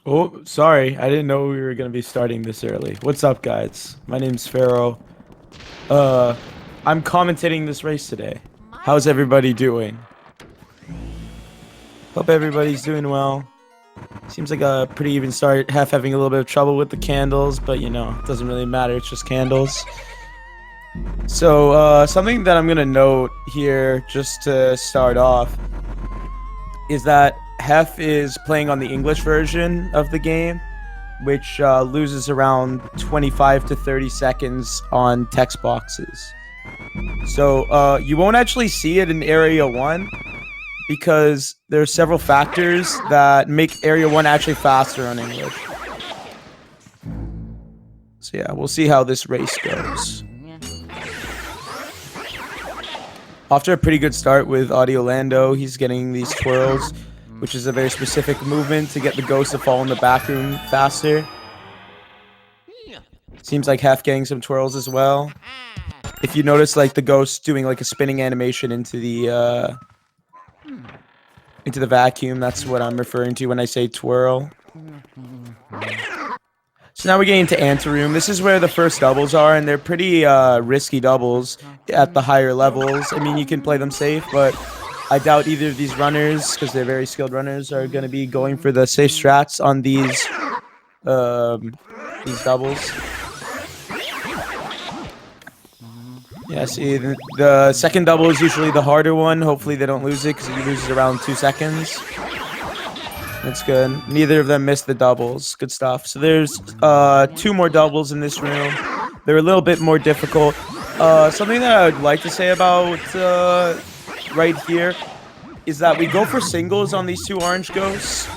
Oh, sorry. I didn't know we were going to be starting this early. What's up, guys? My name's Pharaoh. I'm commentating this race today. How's everybody doing? Hope everybody's doing well. Seems like a pretty even start. Half having a little bit of trouble with the candles, but you know, it doesn't really matter. It's just candles. So, something that I'm going to note here, just to start off, is that Hef is playing on the English version of the game, which loses around 25 to 30 seconds on text boxes. So you won't actually see it in Area 1 because there are several factors that make Area 1 actually faster on English. So yeah, we'll see how this race goes. After a pretty good start with AudioLando, he's getting these twirls, which is a very specific movement to get the ghost to fall in the back room faster. Seems like Hef getting some twirls as well. If you notice, like, the ghost doing like a spinning animation into the vacuum, that's what I'm referring to when I say twirl. So now we're getting into Anteroom. This is where the first doubles are, and they're pretty risky doubles at the higher levels. I mean, you can play them safe, but I doubt either of these runners, because they're very skilled runners, are going to be going for the safe strats on these doubles. Yeah, see, the second double is usually the harder one. Hopefully they don't lose it, because he loses around 2 seconds. That's good. Neither of them missed the doubles. Good stuff. So there's 2 more doubles in this room. They're a little bit more difficult. Something that I would like to say about right here is that we go for singles on these 2 orange ghosts,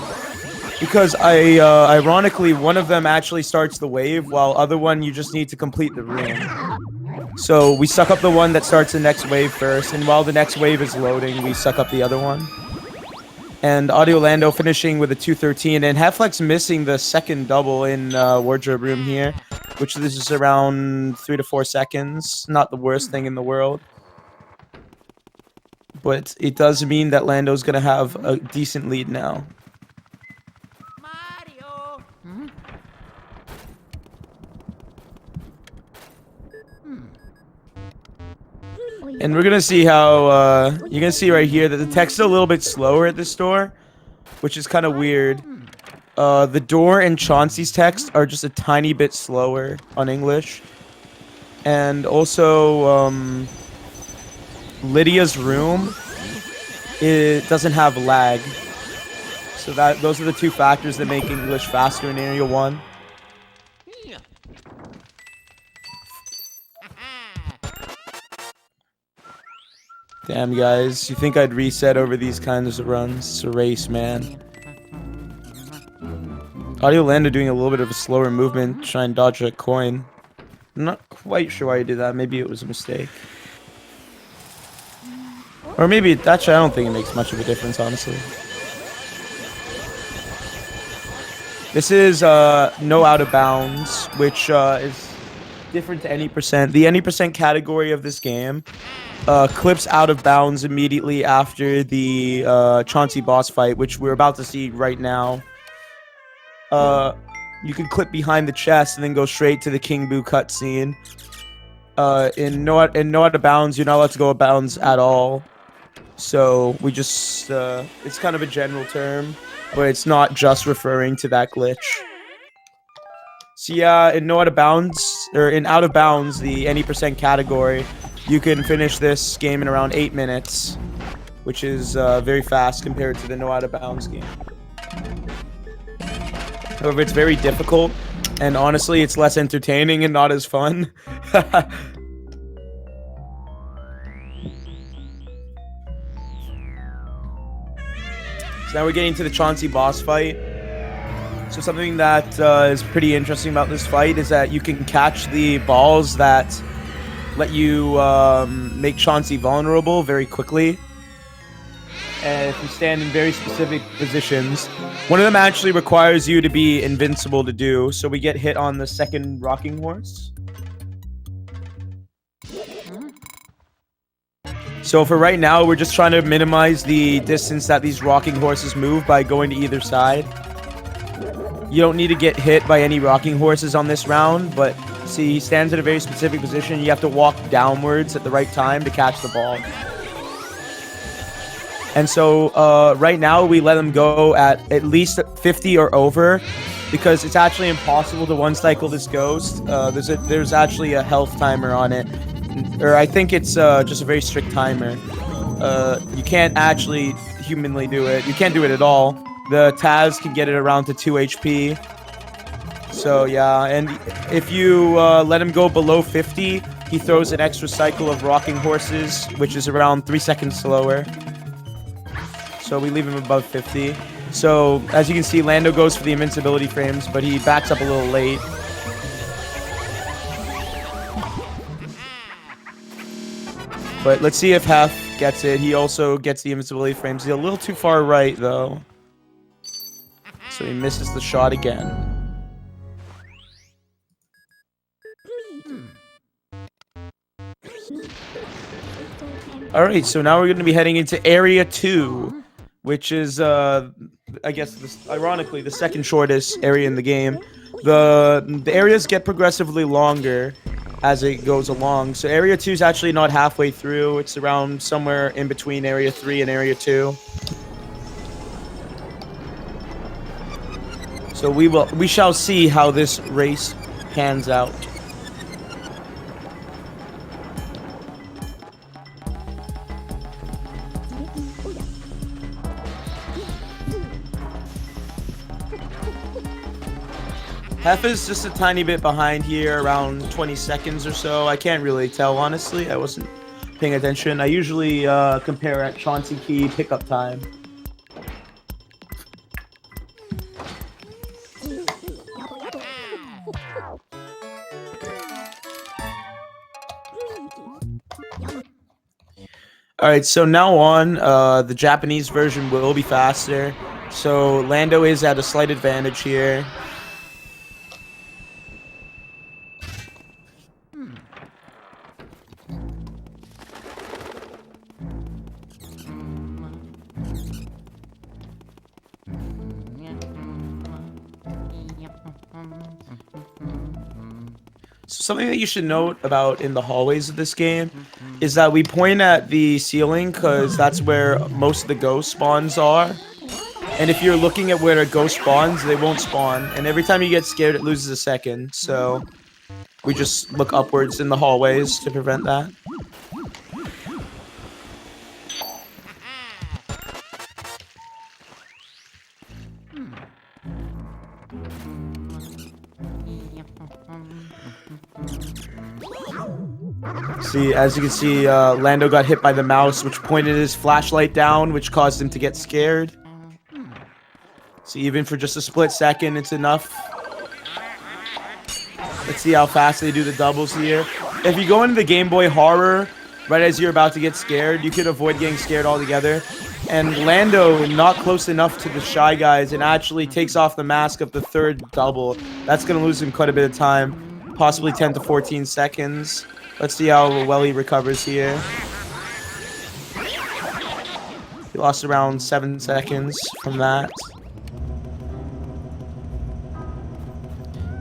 because ironically one of them actually starts the wave, while other one you just need to complete the room. So we suck up the one that starts the next wave first, and while the next wave is loading, we suck up the other one. And AudioLando finishing with a 213, and hephlex missing the second double in wardrobe room here, which this is around 3 to 4 seconds. Not the worst thing in the world, but it does mean that Lando's gonna have a decent lead now. Mario. And we're gonna see how you're gonna see right here that the text is a little bit slower at this door, which is kind of weird. The door and Chauncey's text are just a tiny bit slower on English, and also Lydia's room, it doesn't have lag. So those are the 2 factors that make English faster in Area 1. Damn, guys, you think I'd reset over these kinds of runs? It's a race, man. AudioLando doing a little bit of a slower movement, trying to dodge a coin. I'm not quite sure why he did that. Maybe it was a mistake. Or maybe, actually, I don't think it makes much of a difference, honestly. This is no out of bounds, which is different to any percent. The any percent category of this game clips out of bounds immediately after the Chauncey boss fight, which we're about to see right now. You can clip behind the chest and then go straight to the King Boo cutscene. In no out of bounds, you're not allowed to go out of bounds at all. So we just it's kind of a general term, but it's not just referring to that glitch. So yeah, in no out of bounds, or in out of bounds, the any percent category, you can finish this game in around 8 minutes, which is very fast compared to the no out of bounds game. However, it's very difficult, and honestly, it's less entertaining and not as fun. So now we're getting to the Chauncey boss fight. So something that is pretty interesting about this fight is that you can catch the balls that let you make Chauncey vulnerable very quickly. And if you stand in very specific positions, one of them actually requires you to be invincible to do. So we get hit on the second rocking horse. So for right now, we're just trying to minimize the distance that these rocking horses move by going to either side. You don't need to get hit by any rocking horses on this round, but see, he stands in a very specific position. You have to walk downwards at the right time to catch the ball. And so right now, we let him go at least 50 or over, because it's actually impossible to one-cycle this ghost. There's actually a health timer on it. Or I think it's just a very strict timer. You can't actually humanly do it. You can't do it at all. The Taz can get it around to 2 HP. So yeah, and if you let him go below 50, he throws an extra cycle of rocking horses, which is around 3 seconds slower. So we leave him above 50. So as you can see, Lando goes for the invincibility frames, but he backs up a little late. But let's see if Hef gets it. He also gets the invincibility frames. He's a little too far right, though. So he misses the shot again. Alright, so now we're going to be heading into Area 2, which is, I guess, ironically, the second shortest area in the game. The areas get progressively longer as it goes along. So Area 2 is actually not halfway through. It's around somewhere in between Area 3 and Area 2. So we shall see how this race pans out. Hef is just a tiny bit behind here, around 20 seconds or so. I can't really tell, honestly. I wasn't paying attention. I usually compare at Chauncey Key pickup time. Alright, so now on, the Japanese version will be faster. So Lando is at a slight advantage here. Something that you should note about in the hallways of this game is that we point at the ceiling because that's where most of the ghost spawns are. And if you're looking at where a ghost spawns, they won't spawn. And every time you get scared, it loses a second. So we just look upwards in the hallways to prevent that. See, as you can see, Lando got hit by the mouse, which pointed his flashlight down, which caused him to get scared. See, even for just a split second, it's enough. Let's see how fast they do the doubles here. If you go into the Game Boy Horror right as you're about to get scared, you could avoid getting scared altogether. And Lando not close enough to the Shy Guys and actually takes off the mask of the third double. That's going to lose him quite a bit of time, possibly 10 to 14 seconds. Let's see how well he recovers here. He lost around 7 seconds from that.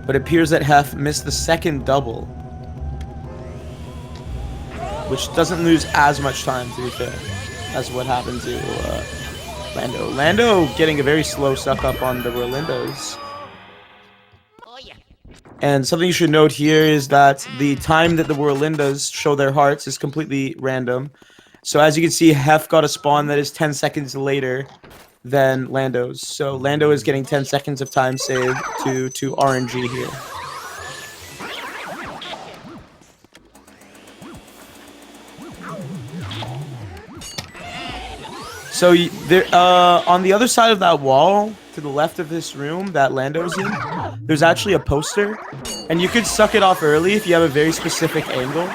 But it appears that Hef missed the second double, which doesn't lose as much time, to be fair, as what happened to Lando. Lando getting a very slow suck up on the Rolindos. And something you should note here is that the time that the Whirlindas show their hearts is completely random. So as you can see, Hef got a spawn that is 10 seconds later than Lando's. So Lando is getting 10 seconds of time saved to RNG here. So there, on the other side of that wall, to the left of this room that Lando's in, there's actually a poster, and you could suck it off early if you have a very specific angle.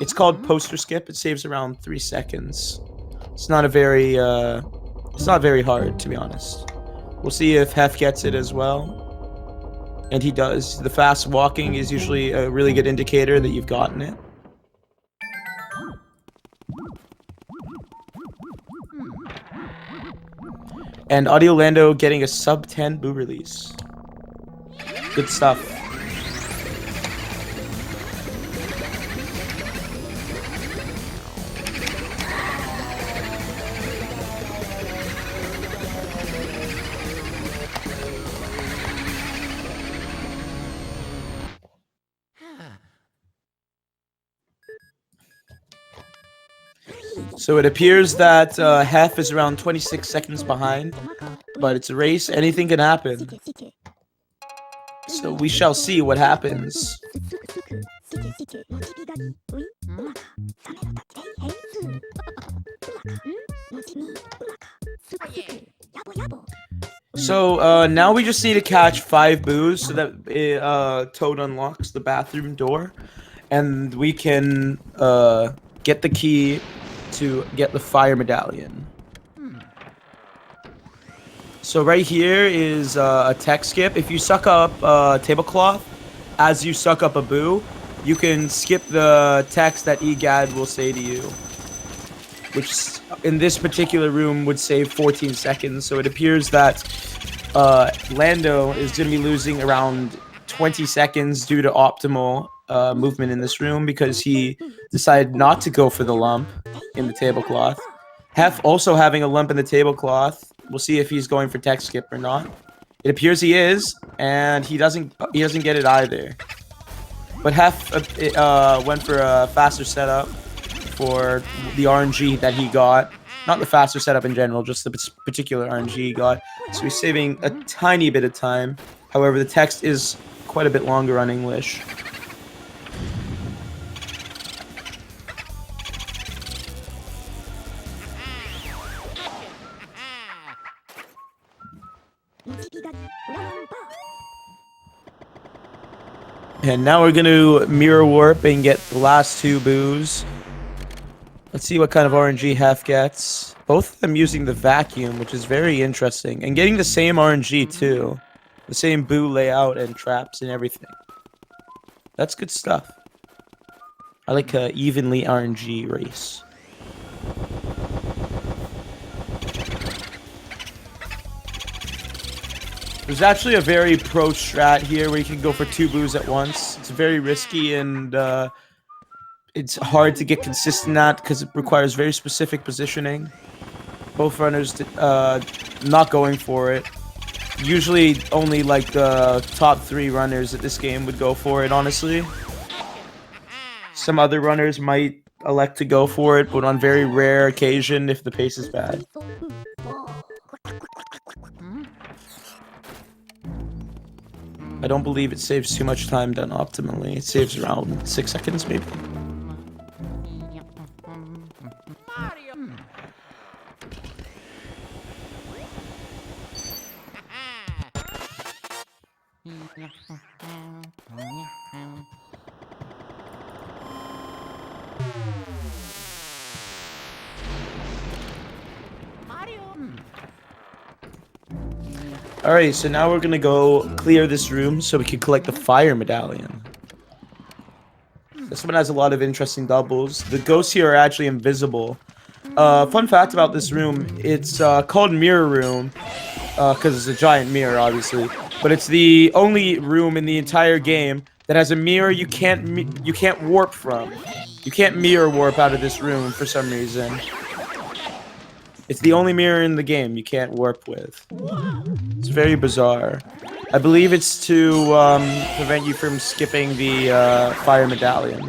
It's called poster skip. It saves around 3 seconds. It's not very hard, to be honest. We'll see if Hef gets it as well, and he does. The fast walking is usually a really good indicator that you've gotten it. And AudioLando getting a sub 10 boo release. Good stuff. So it appears that Hef is around 26 seconds behind, but it's a race. Anything can happen. So we shall see what happens. So now we just need to catch 5 boos so that Toad unlocks the bathroom door, and we can get the key to get the fire medallion. So right here is a tech skip. If you suck up tablecloth as you suck up a boo, you can skip the text that EGAD will say to you, which in this particular room would save 14 seconds. So it appears that Lando is going to be losing around 20 seconds due to optimal movement in this room because he decided not to go for the lump in the tablecloth. Hef also having a lump in the tablecloth. We'll see if he's going for tech skip or not. It appears he is, and he doesn't get it either. But Hef went for a faster setup for the RNG that he got. Not the faster setup in general, just the particular RNG he got. So he's saving a tiny bit of time. However, the text is quite a bit longer on English. And now we're going to mirror warp and get the last 2 boos. Let's see what kind of RNG Hef gets. Both of them using the vacuum, which is very interesting. And getting the same RNG too. The same boo layout and traps and everything. That's good stuff. I like a evenly RNG race. There's actually a very pro strat here where you can go for 2 boos at once. It's very risky and it's hard to get consistent at because it requires very specific positioning. Both runners not going for it. Usually only like the top 3 runners at this game would go for it, honestly. Some other runners might elect to go for it, but on very rare occasion if the pace is bad. I don't believe it saves too much time done optimally. It saves around 6 seconds maybe. Alright, so now we're gonna go clear this room so we can collect the fire medallion. This one has a lot of interesting doubles. The ghosts here are actually invisible. Fun fact about this room, it's called Mirror Room, because it's a giant mirror, obviously. But it's the only room in the entire game that has a mirror you can't warp from. You can't mirror warp out of this room for some reason. It's the only mirror in the game you can't warp with. It's very bizarre. I believe it's to prevent you from skipping the fire medallion.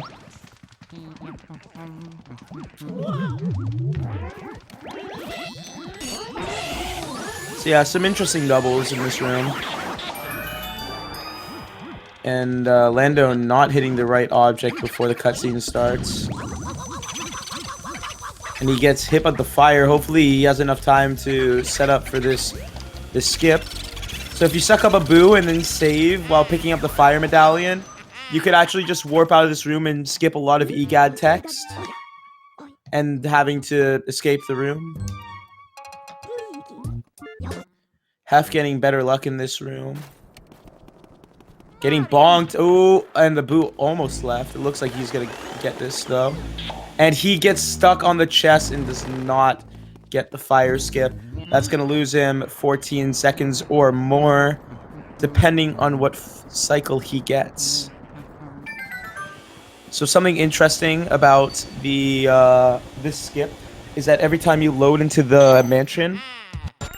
So yeah, some interesting doubles in this room. And Lando not hitting the right object before the cutscene starts. And he gets hit by the fire. Hopefully he has enough time to set up for this skip. So if you suck up a boo and then save while picking up the fire medallion, you could actually just warp out of this room and skip a lot of EGAD text. And having to escape the room. Hef getting better luck in this room. Getting bonked. Oh, and the boo almost left. It looks like he's gonna get this though. And he gets stuck on the chest and does not get the fire skip. That's going to lose him 14 seconds or more, depending on what cycle he gets. So something interesting about the this skip is that every time you load into the mansion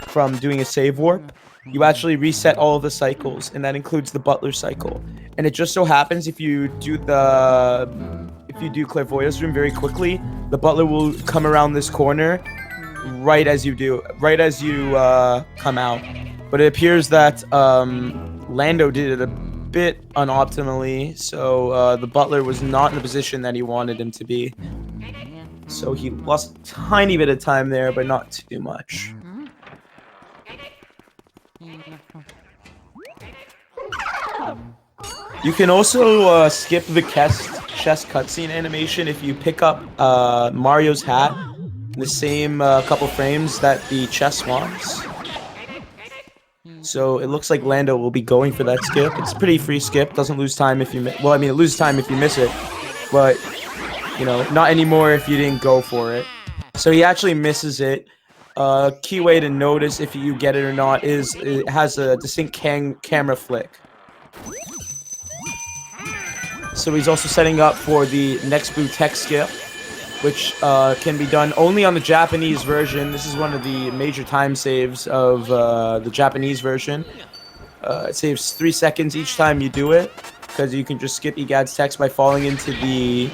from doing a save warp, you actually reset all of the cycles, and that includes the butler cycle. And it just so happens if you do Clairvoyant's room very quickly, the butler will come around this corner right as you come out. But it appears that Lando did it a bit unoptimally, so the butler was not in the position that he wanted him to be. So he lost a tiny bit of time there, but not too much. You can also skip the chess cutscene animation if you pick up Mario's hat in the same couple frames that the chess wants. So it looks like Lando will be going for that skip. It's a pretty free skip. Doesn't lose time if you well, I mean, it loses time if you miss it, but you know, not anymore if you didn't go for it. So he actually misses it. Key way to notice if you get it or not is it has a distinct camera flick. So he's also setting up for the next Boo tech skip, which can be done only on the Japanese version. This is one of the major time saves of the Japanese version. It saves 3 seconds each time you do it, because you can just skip Egad's text by falling into the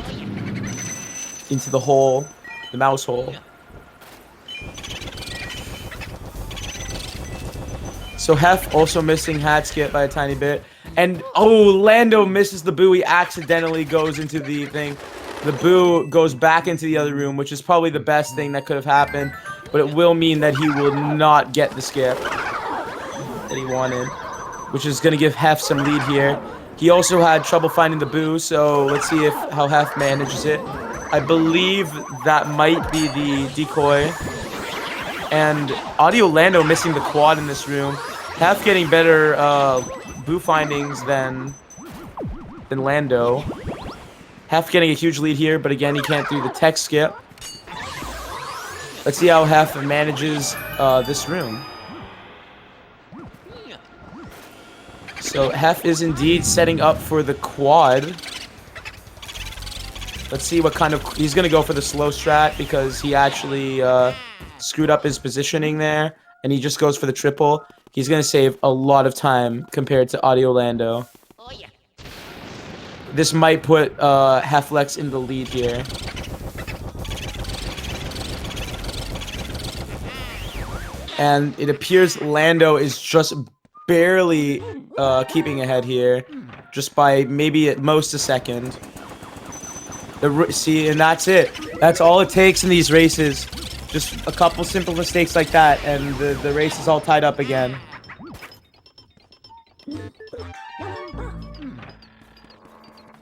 hole, the mouse hole. So Hef also missing hat skip by a tiny bit. And, oh, Lando misses the Boo. He accidentally goes into the thing. The Boo goes back into the other room, which is probably the best thing that could have happened. But it will mean that he will not get the skip that he wanted, which is going to give Hef some lead here. He also had trouble finding the Boo, so let's see how Hef manages it. I believe that might be the decoy. And AudioLando missing the quad in this room. Hef getting better Boo findings than Lando. Hef getting a huge lead here, but again, he can't do the tech skip. Let's see how Hef manages this room. So Hef is indeed setting up for the quad. Let's see what kind of... He's going to go for the slow strat because he actually screwed up his positioning there. And he just goes for the triple. He's going to save a lot of time compared to AudioLando. Oh, yeah. This might put hephlex in the lead here. And it appears Lando is just barely keeping ahead here. Just by maybe at most a second. See, and that's it. That's all it takes in these races. Just a couple simple mistakes like that, and the race is all tied up again.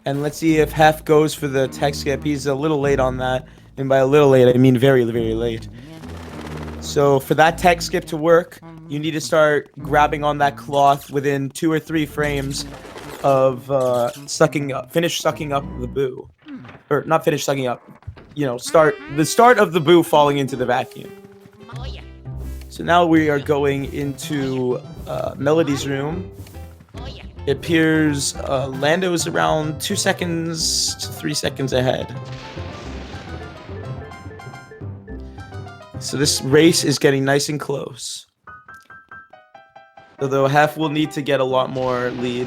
And let's see if Hef goes for the tech skip. He's a little late on that. And by a little late, I mean very, very late. So for that tech skip to work, you need to start grabbing on that cloth within 2 or 3 frames of finish sucking up the Boo. Or not finish sucking up. You know, the start of the Boo falling into the vacuum. So now we are going into Melody's room. It appears Lando is around 2 seconds to 3 seconds ahead. So this race is getting nice and close. Although Hef will need to get a lot more lead.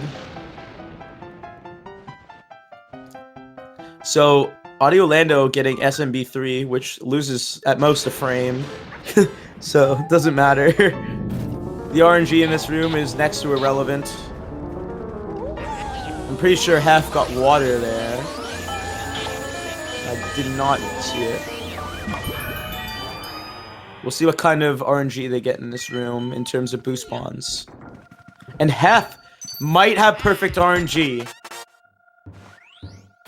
So AudioLando getting SMB3, which loses at most a frame. So it doesn't matter. The RNG in this room is next to irrelevant. I'm pretty sure Hef got water there. I did not see it. We'll see what kind of RNG they get in this room in terms of boost spawns. And Hef might have perfect RNG.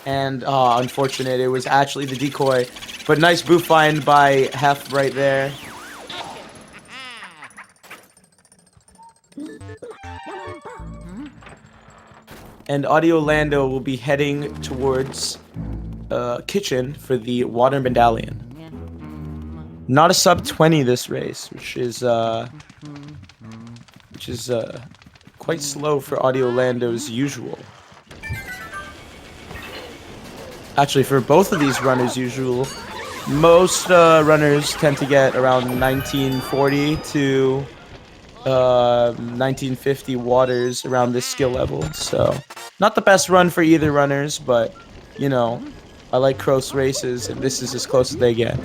And, unfortunate, it was actually the decoy. But nice boo find by Hef right there. And AudioLando will be heading towards kitchen for the water medallion. Not a sub 20 this race, which is quite slow for AudioLando's usual. Actually, for both of these runners' usual, most runners tend to get around 1940 to 1950 waters around this skill level. So, not the best run for either runners, but you know, I like close races, and this is as close as they get.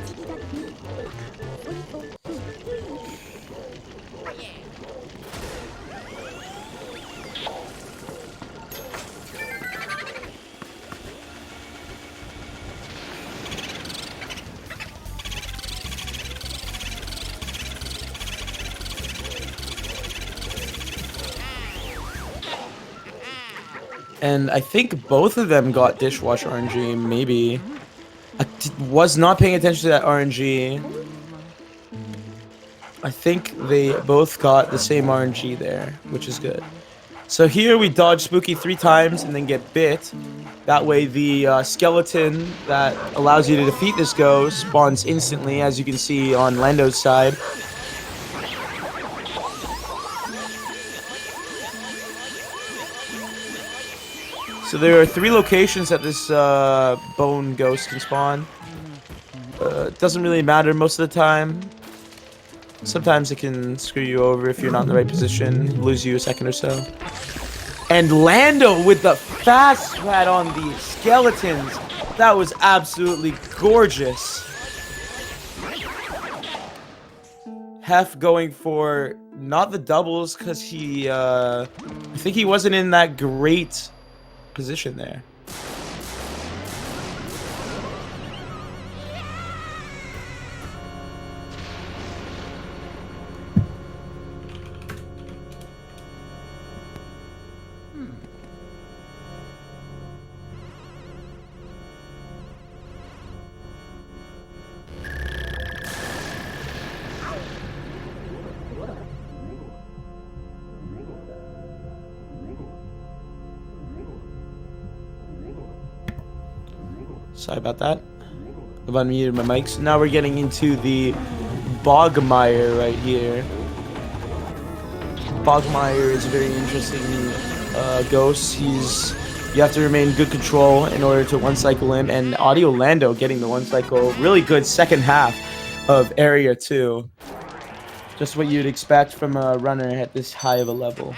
And I think both of them got dishwasher RNG, maybe. I was not paying attention to that RNG. I think they both got the same RNG there, which is good. So here we dodge Spooky 3 times and then get bit. That way the skeleton that allows you to defeat this ghost spawns instantly, as you can see on Lando's side. So there are 3 locations that this bone ghost can spawn. It doesn't really matter most of the time. Sometimes it can screw you over if you're not in the right position, lose you a second or so. And Lando with the fast strat on the skeletons. That was absolutely gorgeous. Hef going for not the doubles because he, I think he wasn't in that great position there. Sorry about that. I've unmuted my mic. So now we're getting into the Bogmire right here. Bogmire is a very interesting ghost. You have to remain in good control in order to one cycle him, and AudioLando getting the one cycle. Really good second half of Area 2. Just what you'd expect from a runner at this high of a level.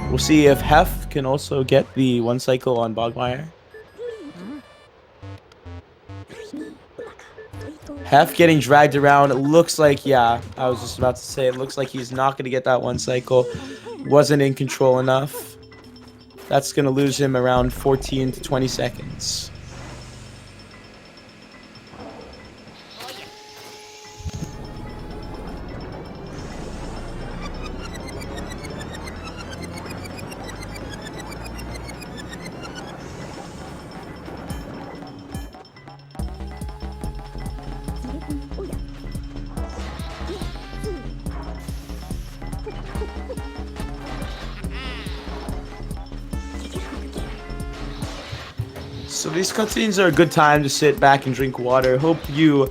We'll see if Hef can also get the one cycle on Bogmire. Hef getting dragged around. It looks like, yeah, I was just about to say, it looks like he's not going to get that one cycle. Wasn't in control enough. That's going to lose him around 14 to 20 seconds. So these cutscenes are a good time to sit back and drink water. Hope you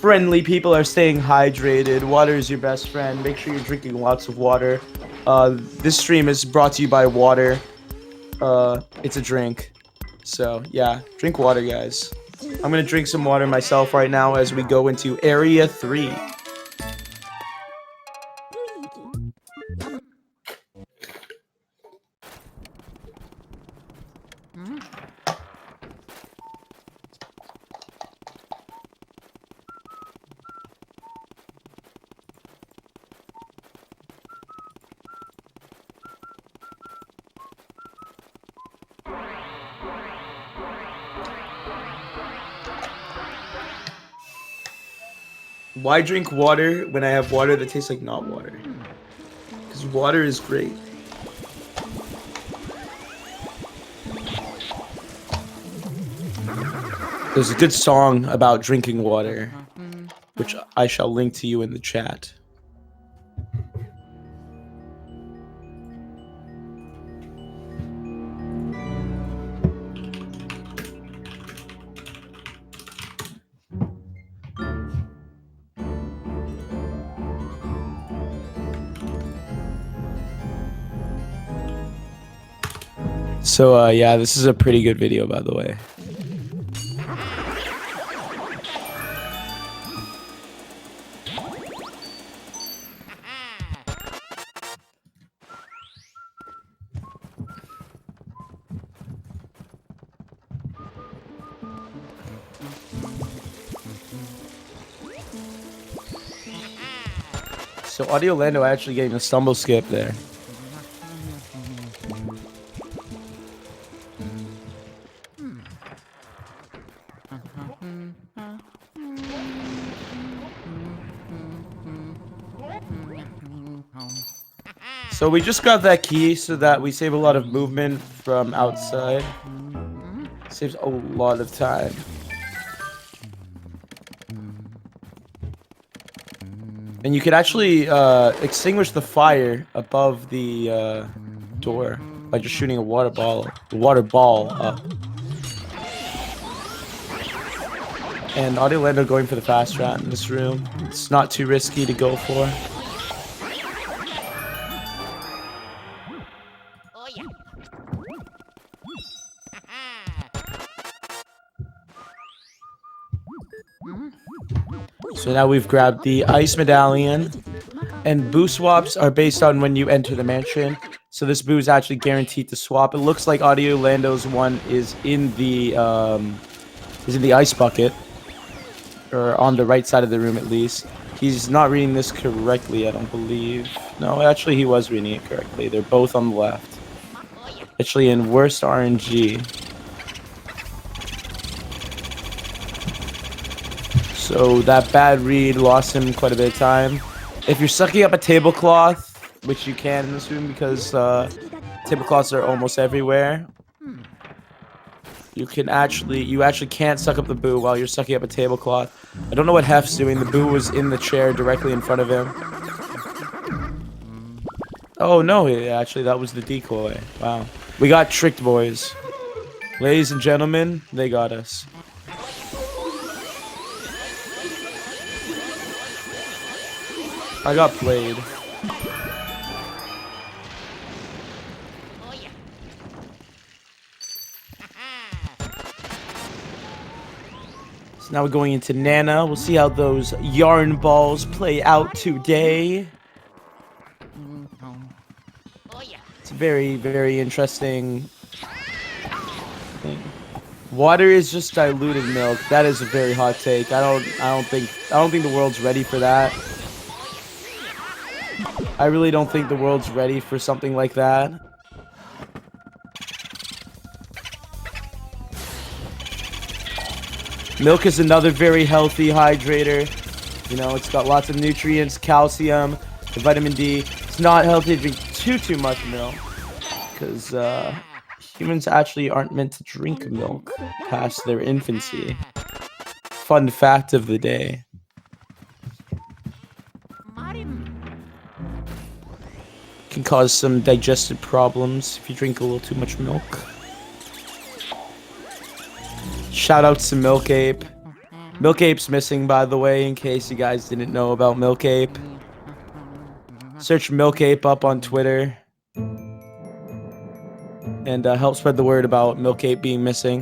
friendly people are staying hydrated. Water is your best friend. Make sure you're drinking lots of water. This stream is brought to you by water. It's a drink. So yeah, drink water, guys. I'm gonna drink some water myself right now as we go into Area 3. Why drink water when I have water that tastes like not water? Because water is great. There's a good song about drinking water, which I shall link to you in the chat. So yeah, this is a pretty good video, by the way. So AudioLando actually getting a stumble skip there. So we just got that key so that we save a lot of movement from outside. Saves a lot of time. And you could actually extinguish the fire above the door by just shooting a water ball up. And AudioLando going for the fast strat in this room. It's not too risky to go for. So now we've grabbed the ice medallion, and boo swaps are based on when you enter the mansion. So this boo is actually guaranteed to swap. It looks like AudioLando's one is in the ice bucket, or on the right side of the room at least. He's not reading this correctly, I don't believe. No, actually he was reading it correctly. They're both on the left. Actually in worst RNG. So that bad read lost him quite a bit of time. If you're sucking up a tablecloth, which you can in this room because tablecloths are almost everywhere, you actually can't suck up the boo while you're sucking up a tablecloth. I don't know what Hef's doing. The boo was in the chair directly in front of him. Oh no, actually that was the decoy. Wow. We got tricked, boys. Ladies and gentlemen, they got us. I got played. So now we're going into Nana. We'll see how those yarn balls play out today. It's a very, very interesting thing. Water is just diluted milk. That is a very hot take. I don't think the world's ready for that. I really don't think the world's ready for something like that. Milk is another very healthy hydrator. You know, it's got lots of nutrients, calcium, vitamin D. It's not healthy to drink too much milk, because humans actually aren't meant to drink milk past their infancy. Fun fact of the day. Can cause some digestive problems if you drink a little too much milk. Shout out to Milk Ape. Milk Ape's missing, by the way, in case you guys didn't know about Milk Ape. Search Milk Ape up on Twitter and help spread the word about Milk Ape being missing.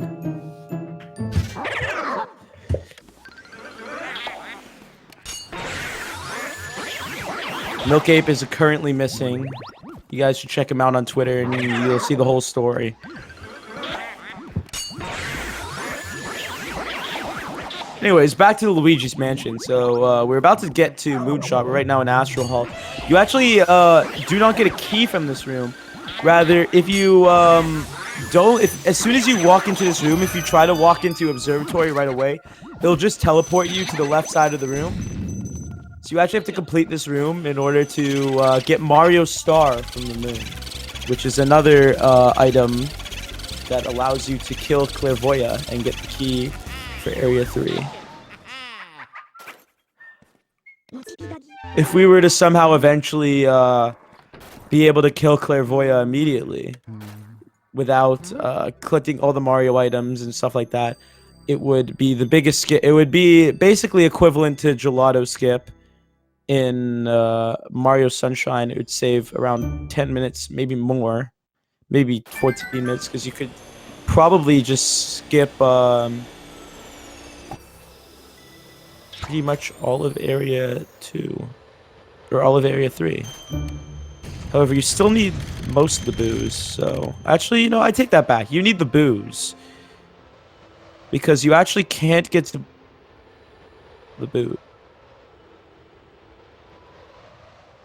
Milk Ape is currently missing. You guys should check him out on Twitter and you'll see the whole story. Anyways, back to the Luigi's Mansion. So we're about to get to Moonshot. We're right now in Astral Hall. You actually do not get a key from this room. Rather, if you as soon as you walk into this room, if you try to walk into Observatory right away, it'll just teleport you to the left side of the room. So you actually have to complete this room in order to get Mario's Star from the moon, which is another item that allows you to kill Clairvoyant and get the key for Area 3. If we were to somehow eventually be able to kill Clairvoyant immediately without collecting all the Mario items and stuff like that, it would be the biggest skip. It would be basically equivalent to Gelato skip in Mario Sunshine. It would save around 10 minutes, maybe more, maybe 14 minutes, because you could probably just skip pretty much all of area 2 or all of area 3. However, you still need most of the booze. So actually, you know, I take that back. You need the booze because you actually can't get to the booze.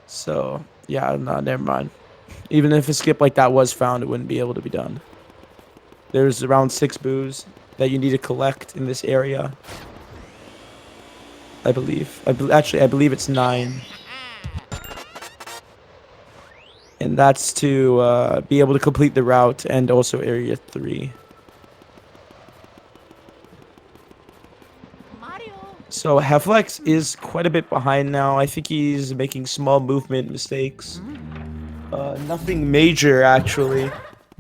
So yeah, no, never mind. Even if a skip like that was found, it wouldn't be able to be done. There's around 6 booze that you need to collect in this area. I believe. Actually, I believe it's 9. And that's to be able to complete the route and also area 3. So hephlex is quite a bit behind now. I think he's making small movement mistakes. Nothing major, actually.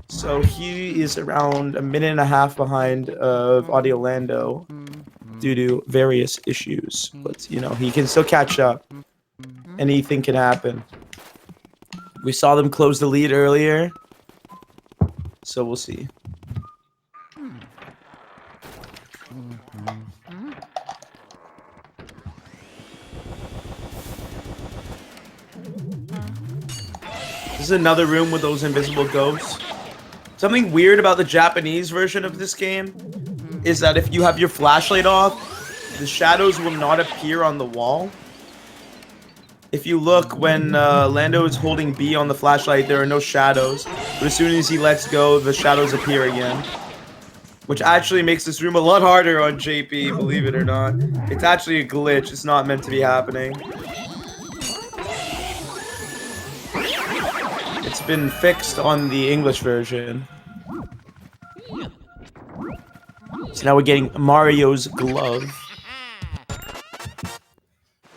So he is around a minute and a half behind of AudioLando due to various issues. But, you know, he can still catch up. Anything can happen. We saw them close the lead earlier. So we'll see. This is another room with those invisible ghosts. Something weird about the Japanese version of this game is that if you have your flashlight off, the shadows will not appear on the wall. If you look, when Lando is holding B on the flashlight, there are no shadows. But as soon as he lets go, the shadows appear again. Which actually makes this room a lot harder on JP, believe it or not. It's actually a glitch. It's not meant to be happening. It's been fixed on the English version. So now we're getting Mario's glove.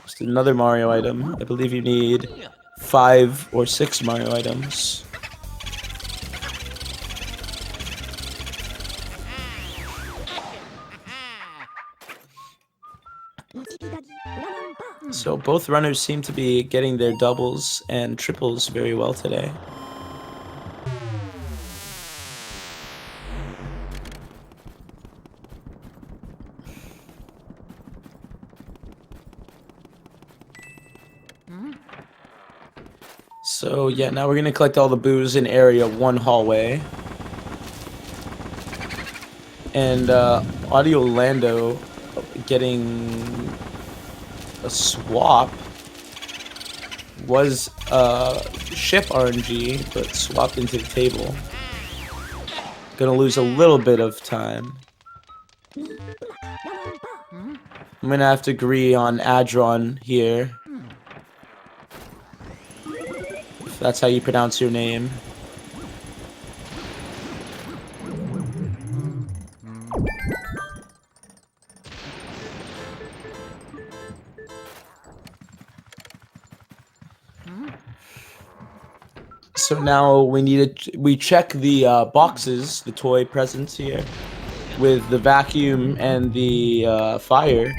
Just another Mario item. I believe you need 5 or 6 Mario items. So both runners seem to be getting their doubles and triples very well today. So yeah, now we're gonna collect all the booze in area 1 hallway. And AudioLando getting a swap was ship RNG, but swapped into the table. Gonna lose a little bit of time. I'm gonna have to agree on Adron here. If that's how you pronounce your name. So now we check the boxes, the toy presents here, with the vacuum and the fire,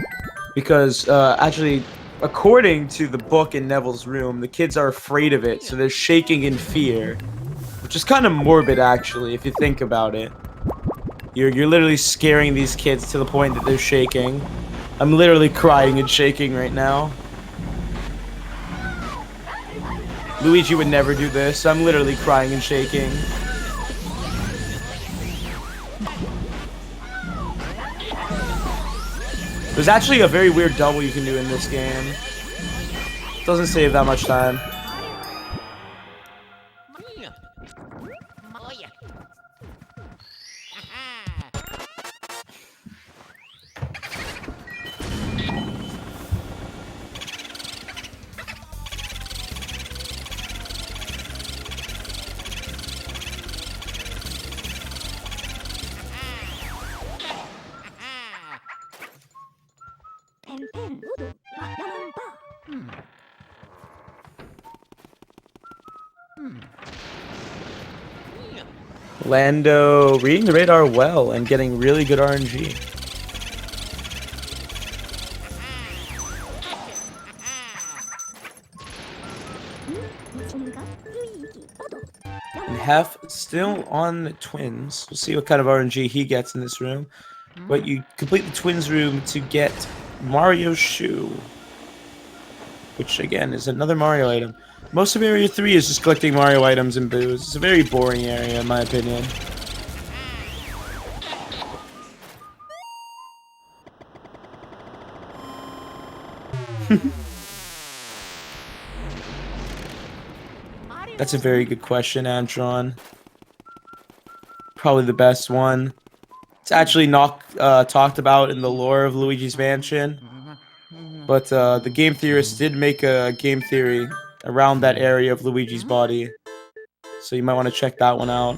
because actually, according to the book in Neville's room, the kids are afraid of it, so they're shaking in fear, which is kind of morbid actually, if you think about it. You're literally scaring these kids to the point that they're shaking. I'm literally crying and shaking right now. Luigi would never do this. I'm literally crying and shaking. There's actually a very weird double you can do in this game. Doesn't save that much time. Lando reading the radar well and getting really good RNG. And Hef still on twins. We'll see what kind of RNG he gets in this room. But you complete the twins room to get Mario's shoe, which again is another Mario item. Most of Area 3 is just collecting Mario items and booze. It's a very boring area in my opinion. That's a very good question, Antron. Probably the best one. It's actually not talked about in the lore of Luigi's Mansion. But the game theorists did make a game theory around that area of Luigi's body. So you might want to check that one out.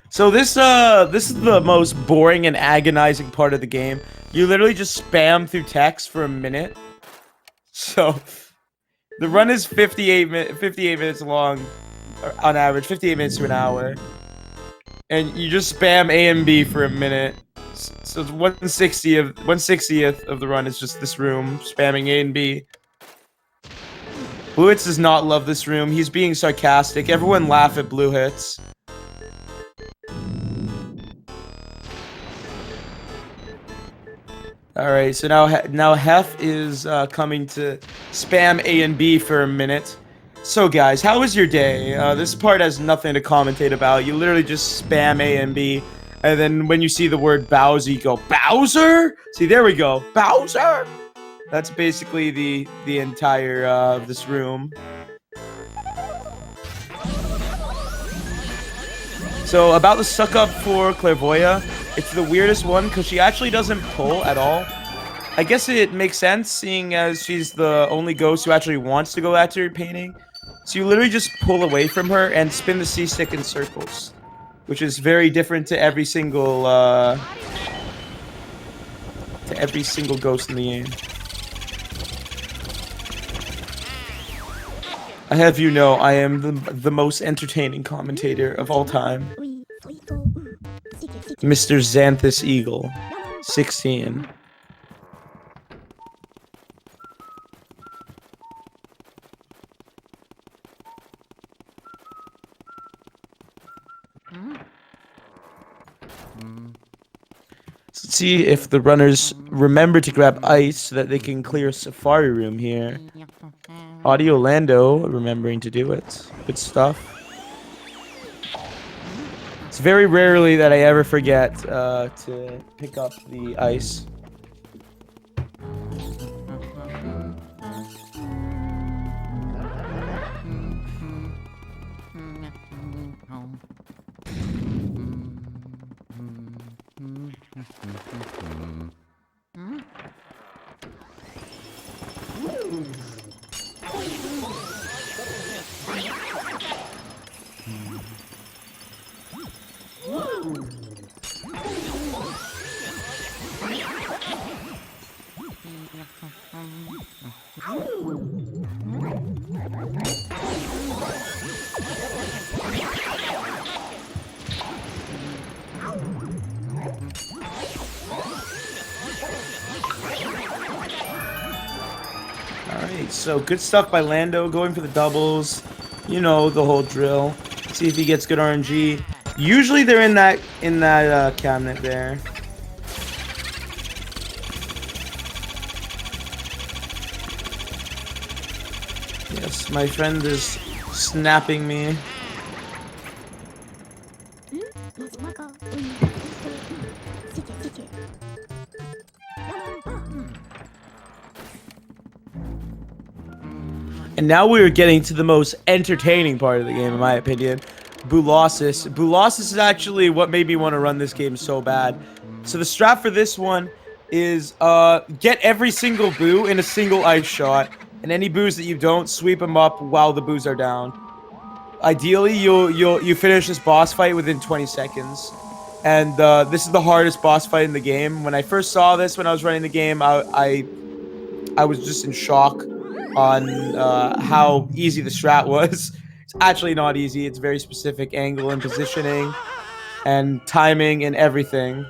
So this is the most boring and agonizing part of the game. You literally just spam through text for a minute. So the run is 58 minutes long on average, 58 minutes to an hour. And you just spam A and B for a minute. So it's 1/60th of the run is just this room spamming A and B. Blue Hits does not love this room. He's being sarcastic. Everyone laugh at Blue Hits. Alright, so now Hef is coming to spam A and B for a minute. So guys, how was your day? This part has nothing to commentate about. You literally just spam A and B, and then when you see the word Bowser, you go, Bowser? See, there we go. Bowser! That's basically the entire this room. So about the suck up for Clairvoya, it's the weirdest one because she actually doesn't pull at all. I guess it makes sense seeing as she's the only ghost who actually wants to go after your painting. So you literally just pull away from her and spin the C-stick in circles, which is very different to every single ghost in the game. I have you know, I am the most entertaining commentator of all time. Mr. Xanthus Eagle, 16. Let's see if the runners remember to grab ice so that they can clear a safari room here. AudioLando remembering to do it. Good stuff. It's very rarely that I ever forget to pick up the ice. Alright, so good stuff by Lando, going for the doubles. You know the whole drill. See if he gets good RNG. Usually they're in that cabinet there. Yes, my friend is snapping me. And now we're getting to the most entertaining part of the game, in my opinion. Boolossus. Boolossus is actually what made me want to run this game so bad. So the strat for this one is get every single boo in a single ice shot. And any boos that you don't, sweep them up while the boos are down. Ideally, you finish this boss fight within 20 seconds. And this is the hardest boss fight in the game. When I first saw this when I was running the game, I was just in shock. on how easy the strat was. It's actually not easy. It's very specific angle and positioning and timing and everything.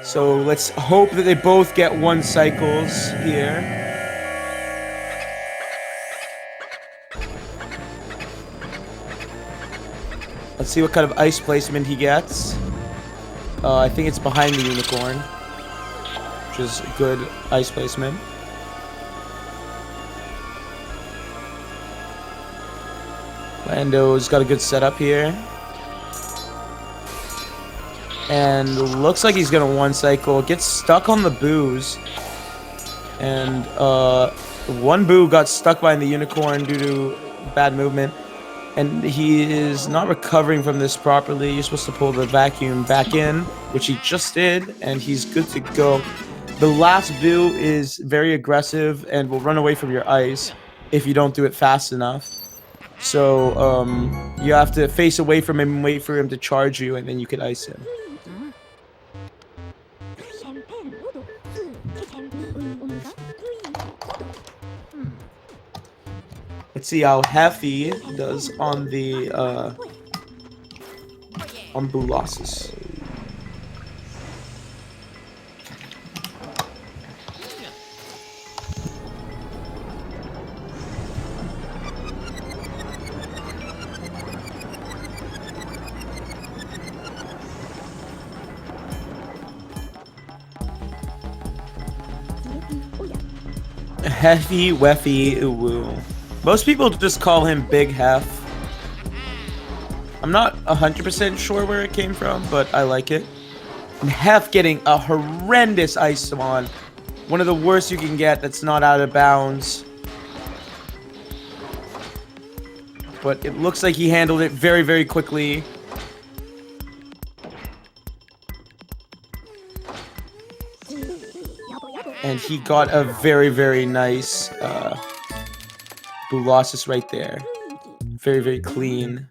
So let's hope that they both get 1 cycles here. Let's see what kind of ice placement he gets. I think it's behind the unicorn, which is a good ice placement. Lando's got a good setup here. And looks like he's gonna 1 cycle. Gets stuck on the boos. And 1 boo got stuck behind the unicorn due to bad movement. And he is not recovering from this properly. You're supposed to pull the vacuum back in, which he just did, and he's good to go. The last boo is very aggressive and will run away from your ice if you don't do it fast enough. So you have to face away from him and wait for him to charge you, and then you can ice him. Let's see how Heffy does on the on boo losses. Heffy, Weffy, Uwu. Most people just call him Big Hef. I'm not 100% sure where it came from, but I like it. And Hef getting a horrendous ice spawn. One of the worst you can get that's not out of bounds. But it looks like he handled it very, very quickly. And he got a very, very nice Bulossus right there. Very, very clean.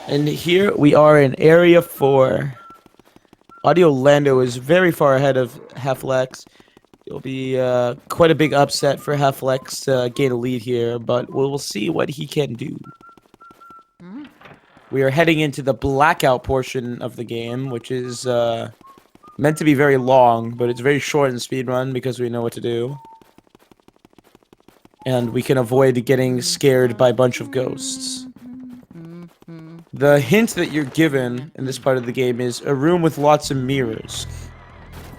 And here we are in Area 4. AudioLando is very far ahead of hephlex. It'll be quite a big upset for hephlex to gain a lead here, but we'll see what he can do. We are heading into the blackout portion of the game, which is meant to be very long, but it's very short in speedrun because we know what to do. And we can avoid getting scared by a bunch of ghosts. The hint that you're given in this part of the game is a room with lots of mirrors.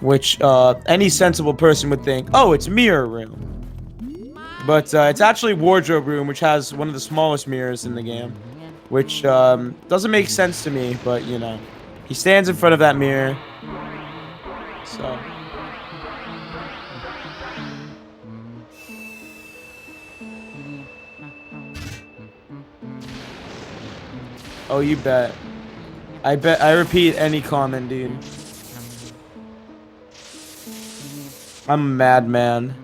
Which any sensible person would think, oh, it's mirror room. But it's actually wardrobe room, which has one of the smallest mirrors in the game. Which doesn't make sense to me, but you know. He stands in front of that mirror. So. Oh, you bet. I repeat any comment, dude. I'm a madman.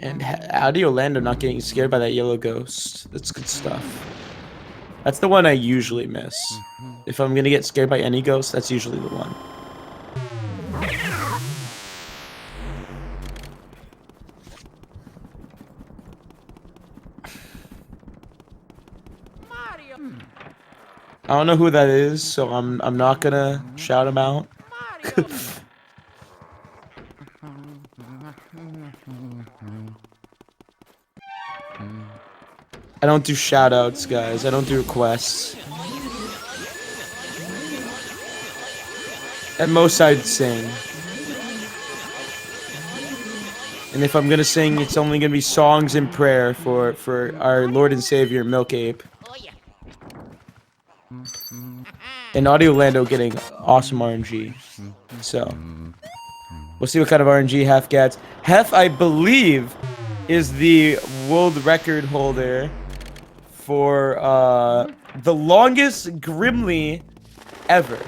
And AudioLando not getting scared by that yellow ghost. That's good stuff. That's the one I usually miss. If I'm gonna get scared by any ghost, that's usually the one. I don't know who that is, so I'm not gonna shout him out. I don't do shout outs, guys. I don't do requests. At most, I'd sing. And if I'm gonna sing, it's only gonna be songs and prayer for our Lord and Savior, Milk Ape. And AudioLando getting awesome RNG. So, we'll see what kind of RNG Hef gets. Hef, I believe, is the world record holder for the longest Grimly ever,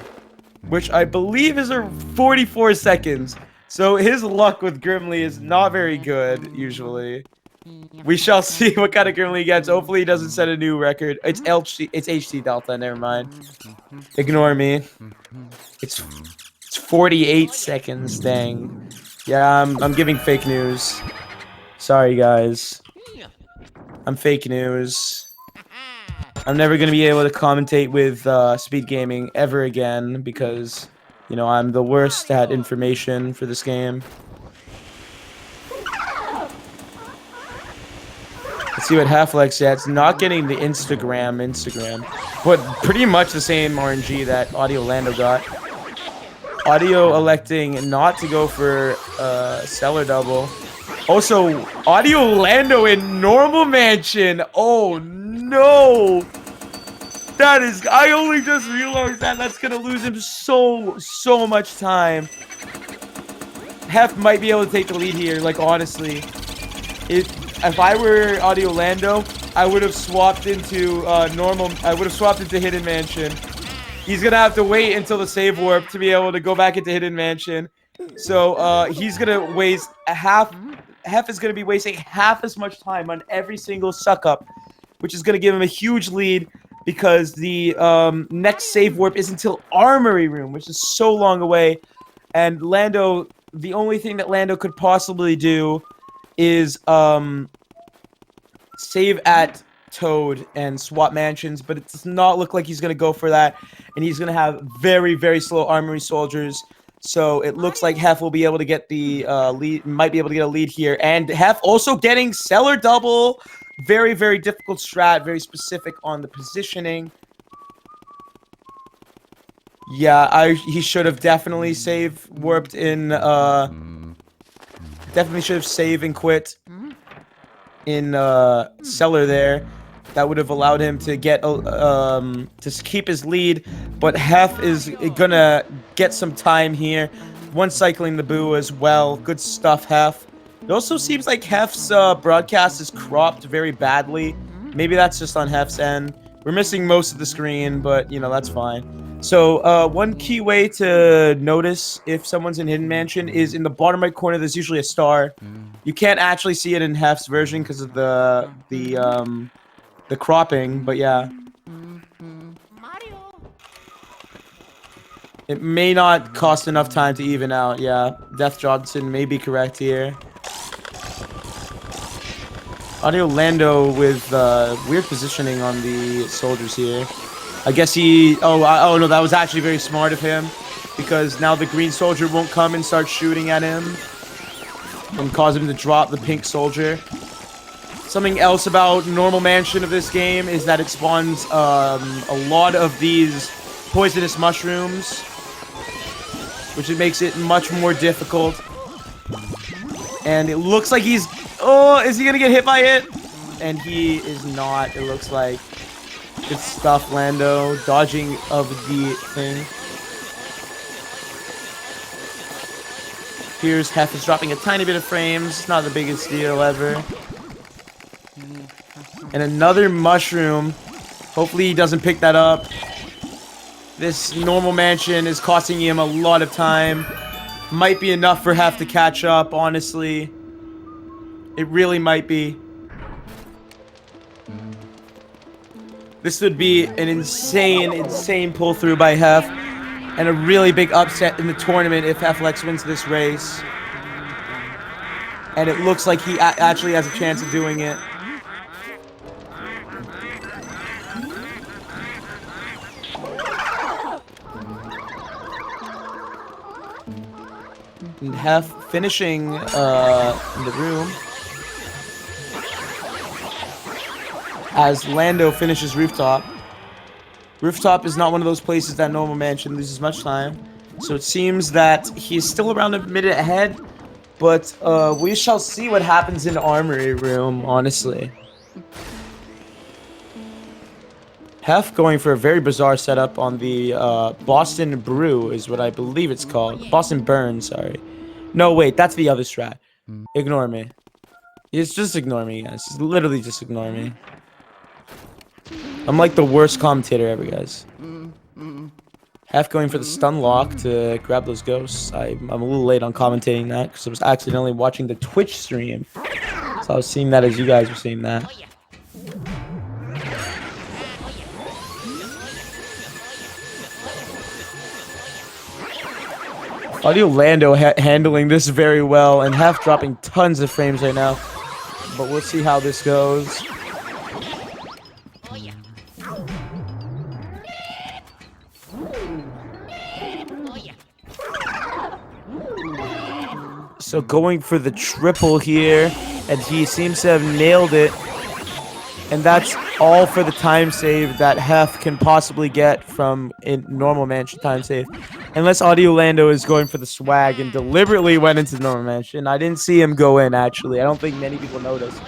which I believe is 44 seconds. So his luck with Grimly is not very good, usually. We shall see what kind of Grimly he gets. Hopefully he doesn't set a new record. It's HT Delta, never mind. Ignore me. It's 48 seconds, dang. Yeah, I'm giving fake news. Sorry, guys. I'm fake news. I'm never going to be able to commentate with SpeedGaming ever again because, you know, I'm the worst at information for this game. Let's see what hephlex gets. Not getting the Instagram, but pretty much the same RNG that AudioLando got. Audio electing not to go for Cellar Double. Also, AudioLando in Normal Mansion. Oh no! That is, I only just realized that that's gonna lose him so much time. Hef might be able to take the lead here, like honestly. If I were AudioLando, I would have swapped into Hidden Mansion. He's gonna have to wait until the save warp to be able to go back into Hidden Mansion. So he's gonna waste Hef is gonna be wasting half as much time on every single suck up, which is gonna give him a huge lead because the next save warp is until Armory Room, which is so long away. And Lando, the only thing that Lando could possibly do is save at Toad and swap mansions, but it does not look like he's going to go for that, and he's going to have very slow Armory soldiers, so it looks like Hef will be able to get the lead, might be able to get a lead here, and Hef also getting Cellar Double. Very difficult strat, very specific on the positioning. Yeah, he should have definitely save warped in, definitely should have save and quit in Cellar there. That would have allowed him to get to keep his lead, but Hef is gonna get some time here. One cycling the boo as well. Good stuff, Hef. It also seems like Hef's broadcast is cropped very badly. Maybe that's just on Hef's end. We're missing most of the screen, but you know, that's fine. So one key way to notice if someone's in Hidden Mansion is in the bottom right corner. There's usually a star. You can't actually see it in Hef's version because of the cropping, but yeah. It may not cost enough time to even out, yeah. Death Johnson may be correct here. AudioLando with weird positioning on the soldiers here. I guess he... Oh no, that was actually very smart of him. Because now the green soldier won't come and start shooting at him. And cause him to drop the pink soldier. Something else about Normal Mansion of this game is that it spawns a lot of these poisonous mushrooms, which it makes it much more difficult. And it looks like he's... Oh, is he gonna get hit by it? And he is not, it looks like. Good stuff, Lando. Dodging of the thing. Here's Hef is dropping a tiny bit of frames. Not the biggest deal ever. And another mushroom. Hopefully he doesn't pick that up. This Normal Mansion is costing him a lot of time. Might be enough for Hef to catch up, honestly. It really might be. This would be an insane pull through by Hef. And a really big upset in the tournament if hephlex wins this race. And it looks like he actually has a chance of doing it. And Hef finishing in the room. As Lando finishes Rooftop. Rooftop is not one of those places that Normal Mansion loses much time. So it seems that he's still around a minute ahead. But we shall see what happens in Armory Room, honestly. Hef going for a very bizarre setup on the Boston Brew is what I believe it's called. Boston Burn, sorry. No, wait, that's the other strat. Ignore me. It's just ignore me, guys. Just literally just ignore me. I'm like the worst commentator ever, guys. Half going for the stun lock to grab those ghosts. I'm a little late on commentating that because I was accidentally watching the Twitch stream. So I was seeing that as you guys were seeing that. AudioLando handling this very well and half dropping tons of frames right now. But we'll see how this goes. So going for the triple here, and he seems to have nailed it. And that's all for the time save that Hef can possibly get from a normal mansion time save. Unless AudioLando is going for the swag and deliberately went into the normal mansion. I didn't see him go in, actually. I don't think many people noticed.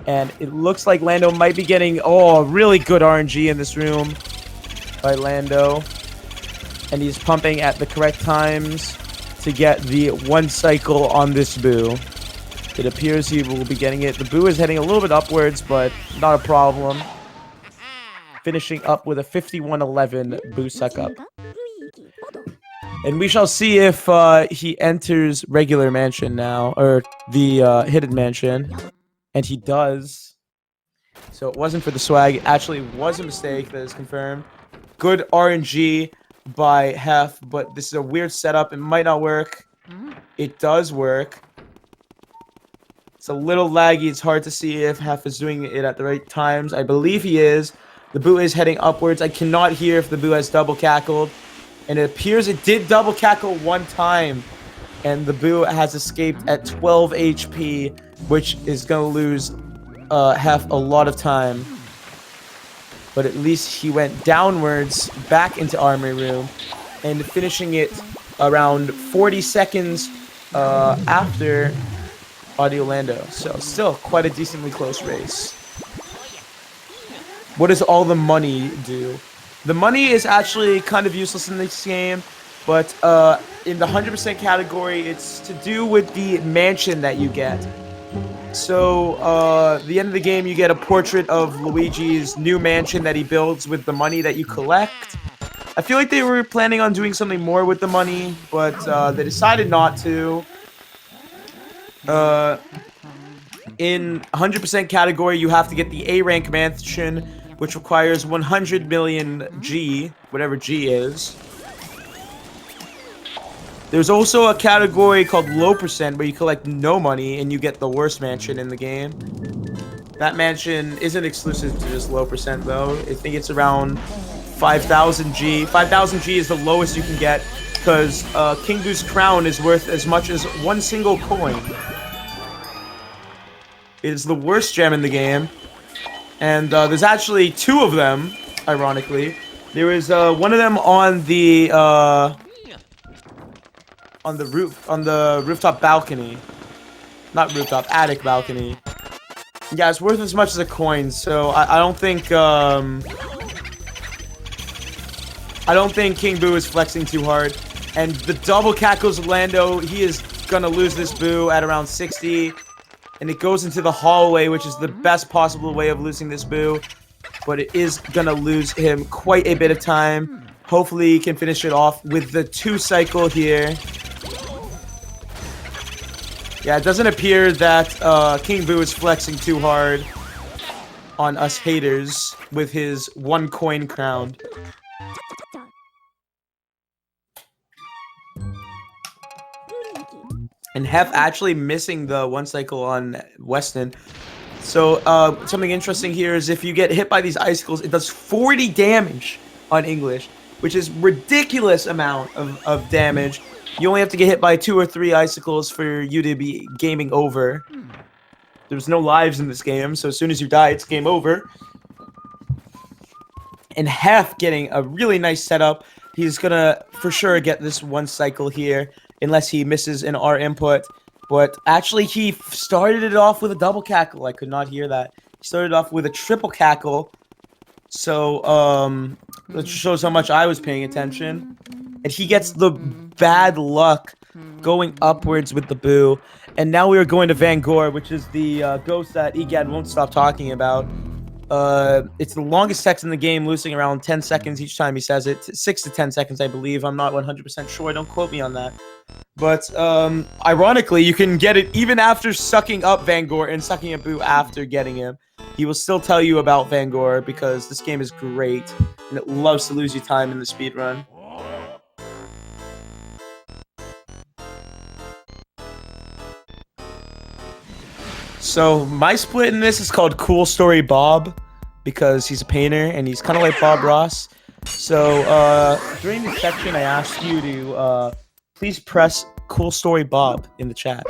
And it looks like Lando might be getting, really good RNG in this room by Lando. And he's pumping at the correct times to get the one cycle on this boo. It appears he will be getting it. The boo is heading a little bit upwards, but not a problem. Finishing up with a 51-11 boo suck up. And we shall see if he enters regular mansion now, or the hidden mansion. And he does. So it wasn't for the swag. It actually was a mistake that is confirmed. Good RNG by Hef, but this is a weird setup. It might not work. It does work. It's a little laggy. It's hard to see if Hef is doing it at the right times. I believe he is. The boo is heading upwards. I cannot hear if the boo has double cackled. And it appears it did double cackle one time. And the boo has escaped at 12 HP, which is going to lose Hef a lot of time. But at least he went downwards back into Armory Room and finishing it around 40 seconds after AudioLando. So still quite a decently close race. What does all the money do? The money is actually kind of useless in this game, but in the 100% category, it's to do with the mansion that you get. So, the end of the game, you get a portrait of Luigi's new mansion that he builds with the money that you collect. I feel like they were planning on doing something more with the money, but they decided not to. In 100% category, you have to get the A rank mansion, which requires 100 million G, whatever G is. There's also a category called low percent where you collect no money and you get the worst mansion in the game. That mansion isn't exclusive to just low percent though. I think it's around 5,000 G. 5,000 G is the lowest you can get because King Boo's crown is worth as much as one single coin. It is the worst gem in the game. And there's actually two of them, ironically. There is one of them on the rooftop balcony. Not rooftop, attic balcony. Yeah, it's worth as much as a coin, so I don't think King Boo is flexing too hard. And the double cackles Lando, he is gonna lose this boo at around 60. And it goes into the hallway, which is the best possible way of losing this boo. But it is gonna lose him quite a bit of time. Hopefully he can finish it off with the 2 cycle here. Yeah, it doesn't appear that King Boo is flexing too hard on us haters with his 1 coin crown. And Hef actually missing the 1 cycle on Weston. So, something interesting here is if you get hit by these icicles, it does 40 damage on English, which is ridiculous amount of damage. You only have to get hit by 2 or 3 icicles for you to be gaming over. There's no lives in this game, so as soon as you die, it's game over. And Hef getting a really nice setup. He's gonna, for sure, get this 1 cycle here, unless he misses an R input. But actually, he started it off with a double cackle. I could not hear that. He started off with a triple cackle. So, that shows how much I was paying attention. And he gets the bad luck going upwards with the boo. And now we are going to Van Gore, which is the ghost that Egad won't stop talking about. It's the longest text in the game, losing around 10 seconds each time he says it. 6 to 10 seconds, I believe. I'm not 100% sure. Don't quote me on that. But ironically, you can get it even after sucking up Van Gore and sucking up Boo after getting him. He will still tell you about Van Gore because this game is great and it loves to lose you time in the speedrun. So my split in this is called Cool Story Bob because he's a painter and he's kind of like Bob Ross. So during this section, I asked you to please press Cool Story Bob in the chat.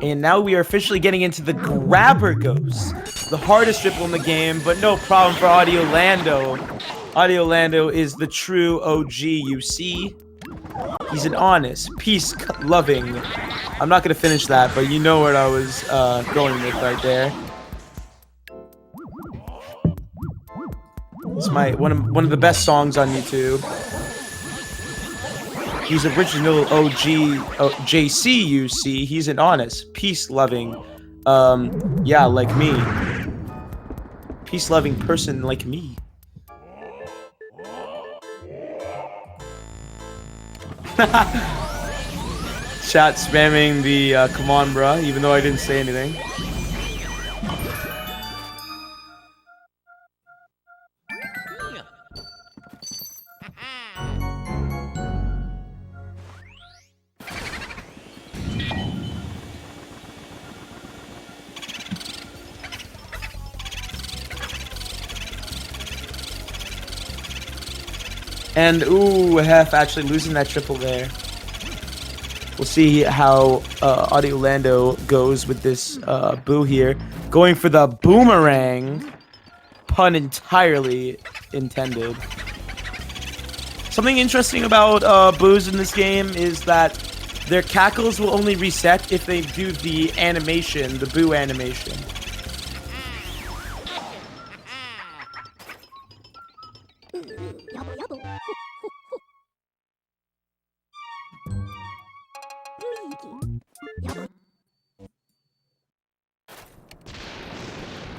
And now we are officially getting into the Grabber Ghost, the hardest triple in the game, but no problem for AudioLando. AudioLando is the true OG, you see. He's an honest, peace-loving. I'm not going to finish that, but you know what I was going with right there. It's one of the best songs on YouTube. He's original OG JC, you see. He's an honest, peace-loving, yeah, like me. Peace-loving person like me. Chat spamming the come on, bruh, even though I didn't say anything. And, ooh, Hef actually losing that triple there. We'll see how AudioLando goes with this Boo here. Going for the boomerang. Pun entirely intended. Something interesting about Boos in this game is that their cackles will only reset if they do the animation, the Boo animation.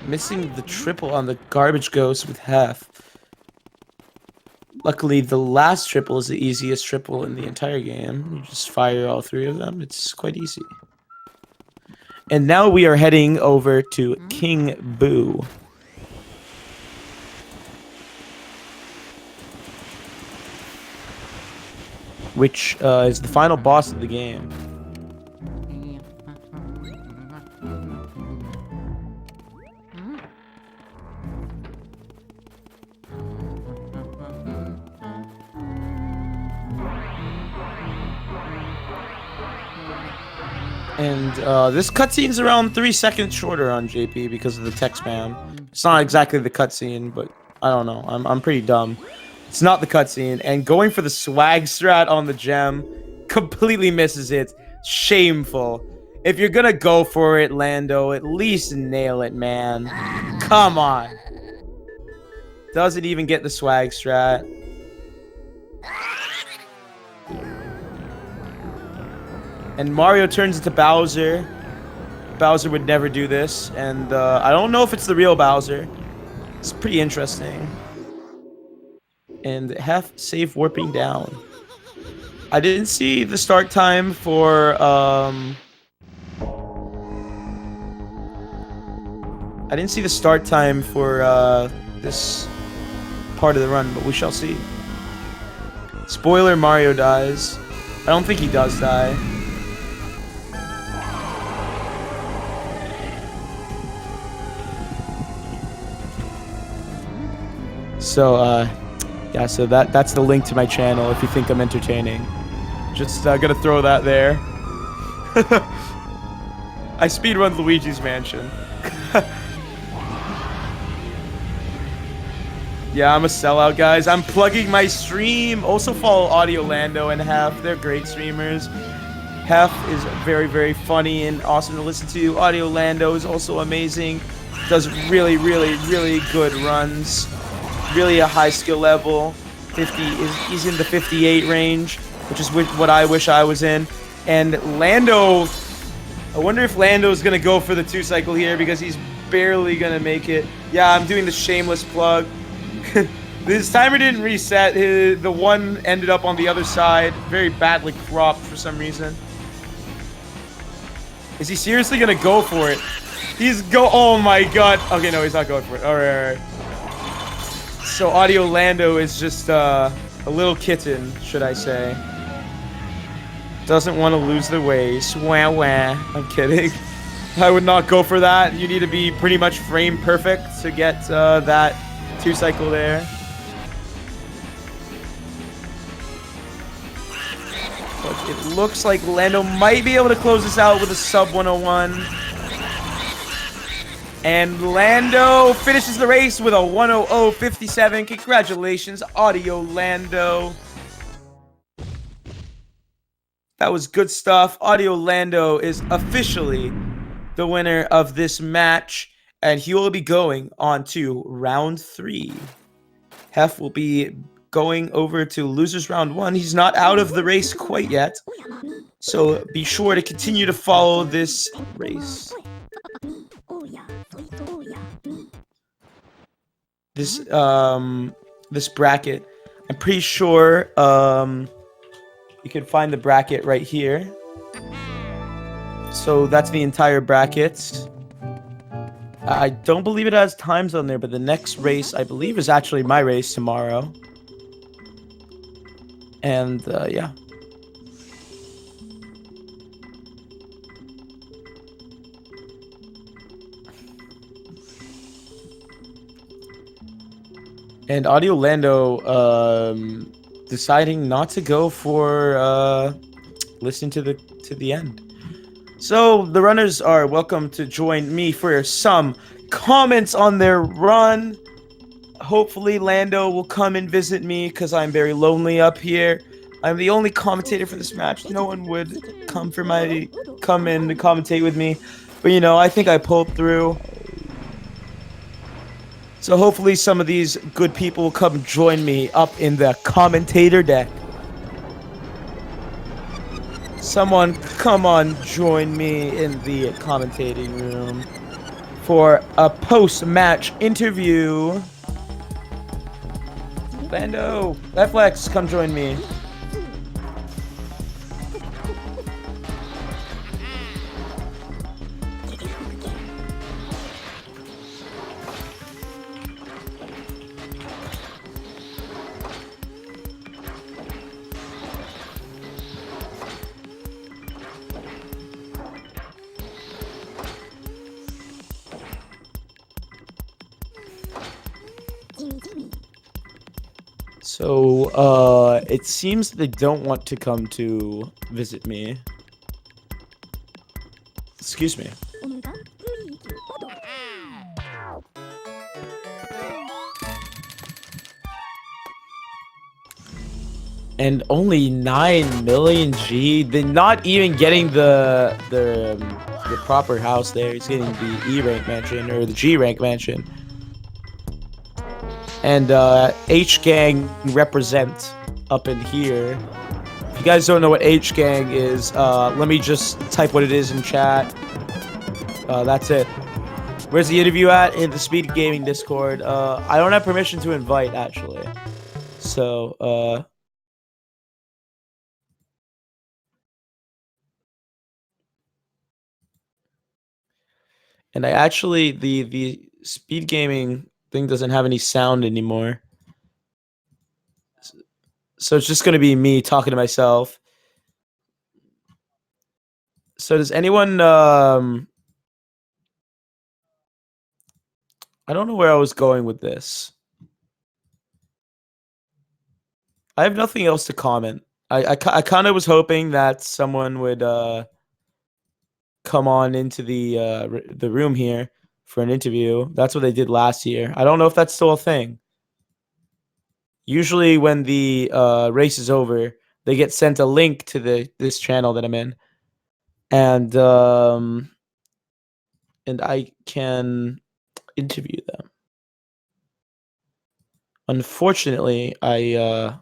Missing the triple on the garbage ghost with Hef. Luckily, the last triple is the easiest triple in the entire game. You just fire all three of them. It's quite easy. And now we are heading over to King Boo. Which is the final boss of the game. And this cutscene's around 3 seconds shorter on JP because of the text spam. It's not exactly the cutscene, but I don't know. I'm pretty dumb. It's not the cutscene. And going for the swag strat on the gem completely misses it. Shameful. If you're gonna go for it, Lando, at least nail it, man. Come on. Doesn't even get the swag strat. And Mario turns into Bowser. Bowser would never do this. And I don't know if it's the real Bowser. It's pretty interesting. And Hef safe warping down. I didn't see the start time for this part of the run, but we shall see. Spoiler, Mario dies. I don't think he does die. So, yeah, so that's the link to my channel if you think I'm entertaining. Just gonna throw that there. I speedrun Luigi's Mansion. Yeah, I'm a sellout, guys. I'm plugging my stream. Also follow AudioLando and Hef. They're great streamers. Hef is very, very funny and awesome to listen to. AudioLando is also amazing. does really, really, really good runs. Really a high skill level. 50 he's in the 58 range, which is what I wish I was in. And Lando, I wonder if Lando's gonna go for the 2-cycle here because he's barely gonna make it. Yeah, I'm doing the shameless plug. This timer didn't reset. The one ended up on the other side. Very badly cropped for some reason. Is he seriously gonna go for it? Oh my god. Okay, no, he's not going for it. Alright, alright. So AudioLando is just a little kitten, should I say. Doesn't want to lose the ways. Wah wah. I'm kidding. I would not go for that. You need to be pretty much frame perfect to get that 2-cycle there. But it looks like Lando might be able to close this out with a sub 101. And Lando finishes the race with a 1:00.57. Congratulations, AudioLando. That was good stuff. AudioLando is officially the winner of this match, and he will be going on to round 3. Hef will be going over to losers round 1. He's not out of the race quite yet, so be sure to continue to follow this race. This bracket. I'm pretty sure you can find the bracket right here. So that's the entire bracket. I don't believe it has times on there, but the next race, I believe, is actually my race tomorrow. And, yeah. And AudioLando, deciding not to go for, listening to the end. So the runners are welcome to join me for some comments on their run. Hopefully Lando will come and visit me because I'm very lonely up here. I'm the only commentator for this match. No one would come in and commentate with me. But you know, I think I pulled through. So hopefully some of these good people will come join me up in the commentator deck. Someone come on join me in the commentating room for a post-match interview. Lando, hephlex, come join me. So, it seems they don't want to come to visit me. Excuse me. And only 9 million G. They're not even getting the proper house there. He's getting the E rank mansion or the G rank mansion. And H gang represent up in here. If you guys don't know what H gang is, let me just type what it is in chat. That's it. Where's the interview at? In the SpeedGaming Discord. I don't have permission to invite, actually. So, and I actually, the SpeedGaming thing doesn't have any sound anymore. So it's just going to be me talking to myself. So does anyone, I don't know where I was going with this. I have nothing else to comment. I kind of was hoping that someone would come on into the room here for an interview. That's what they did last year. I don't know if that's still a thing. Usually when the race is over, they get sent a link to this channel that I'm in. And I can interview them. Unfortunately, I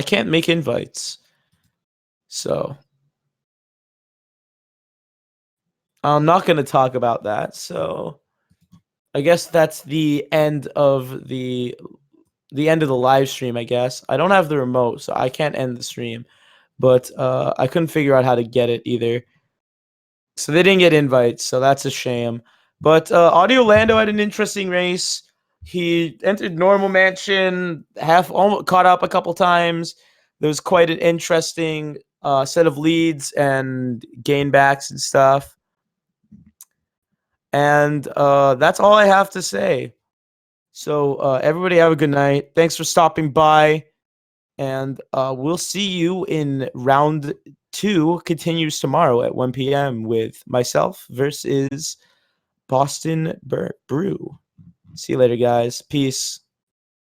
can't make invites. So I'm not going to talk about that. So I guess that's the end of the live stream, I guess. I don't have the remote, so I can't end the stream. But I couldn't figure out how to get it either. So they didn't get invites, so that's a shame. But AudioLando had an interesting race. He entered normal mansion, almost caught up a couple times. There was quite an interesting set of leads and gain backs and stuff. And that's all I have to say. So everybody have a good night. Thanks for stopping by. And we'll see you in round 2. Continues tomorrow at 1 p.m. with myself versus Boston Brew. See you later, guys. Peace.